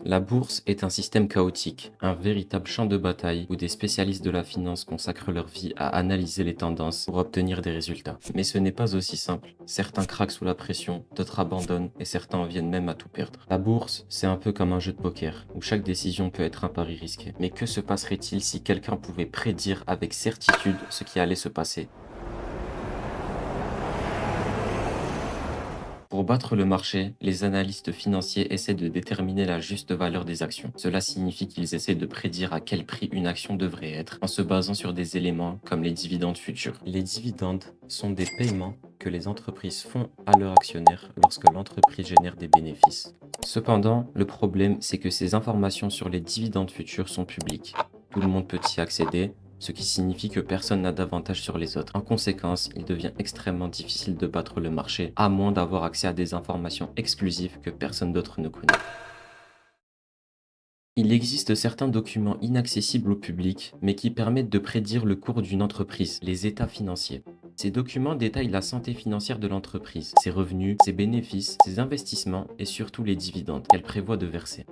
La bourse est un système chaotique, un véritable champ de bataille où des spécialistes de la finance consacrent leur vie à analyser les tendances pour obtenir des résultats. Mais ce n'est pas aussi simple. Certains craquent sous la pression, d'autres abandonnent et certains en viennent même à tout perdre. La bourse, c'est un peu comme un jeu de poker où chaque décision peut être un pari risqué. Mais que se passerait-il si quelqu'un pouvait prédire avec certitude ce qui allait se passer? Pour battre le marché, les analystes financiers essaient de déterminer la juste valeur des actions. Cela signifie qu'ils essaient de prédire à quel prix une action devrait être en se basant sur des éléments comme les dividendes futurs. Les dividendes sont des paiements que les entreprises font à leurs actionnaires lorsque l'entreprise génère des bénéfices. Cependant, le problème, c'est que ces informations sur les dividendes futurs sont publiques. Tout le monde peut y accéder, ce qui signifie que personne n'a d'avantage sur les autres. En conséquence, il devient extrêmement difficile de battre le marché, à moins d'avoir accès à des informations exclusives que personne d'autre ne connaît. Il existe certains documents inaccessibles au public, mais qui permettent de prédire le cours d'une entreprise, les états financiers. Ces documents détaillent la santé financière de l'entreprise, ses revenus, ses bénéfices, ses investissements et surtout les dividendes qu'elle prévoit de verser.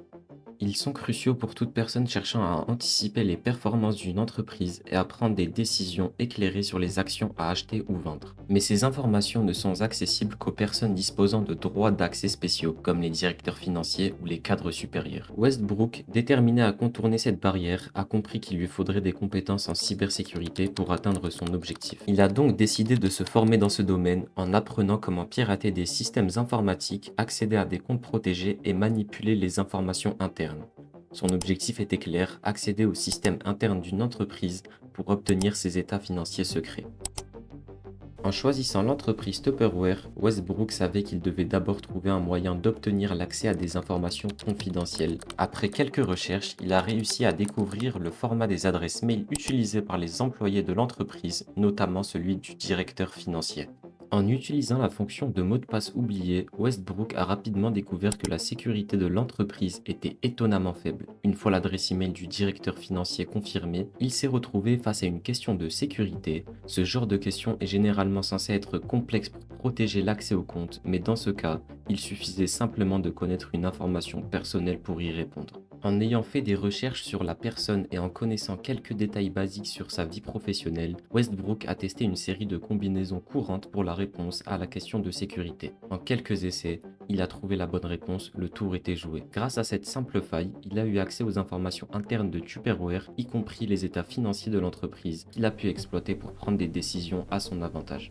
Ils sont cruciaux pour toute personne cherchant à anticiper les performances d'une entreprise et à prendre des décisions éclairées sur les actions à acheter ou vendre. Mais ces informations ne sont accessibles qu'aux personnes disposant de droits d'accès spéciaux, comme les directeurs financiers ou les cadres supérieurs. Westbrook, déterminé à contourner cette barrière, a compris qu'il lui faudrait des compétences en cybersécurité pour atteindre son objectif. Il a donc décidé de se former dans ce domaine en apprenant comment pirater des systèmes informatiques, accéder à des comptes protégés et manipuler les informations internes. Son objectif était clair, accéder au système interne d'une entreprise pour obtenir ses états financiers secrets. En choisissant l'entreprise Tupperware, Westbrook savait qu'il devait d'abord trouver un moyen d'obtenir l'accès à des informations confidentielles. Après quelques recherches, il a réussi à découvrir le format des adresses mail utilisées par les employés de l'entreprise, notamment celui du directeur financier. En utilisant la fonction de mot de passe oublié, Westbrook a rapidement découvert que la sécurité de l'entreprise était étonnamment faible. Une fois l'adresse email du directeur financier confirmée, il s'est retrouvé face à une question de sécurité. Ce genre de question est généralement censé être complexe pour protéger l'accès au compte, mais dans ce cas, il suffisait simplement de connaître une information personnelle pour y répondre. En ayant fait des recherches sur la personne et en connaissant quelques détails basiques sur sa vie professionnelle, Westbrook a testé une série de combinaisons courantes pour la réponse à la question de sécurité. En quelques essais, il a trouvé la bonne réponse, le tour était joué. Grâce à cette simple faille, il a eu accès aux informations internes de Tupperware, y compris les états financiers de l'entreprise, qu'il a pu exploiter pour prendre des décisions à son avantage.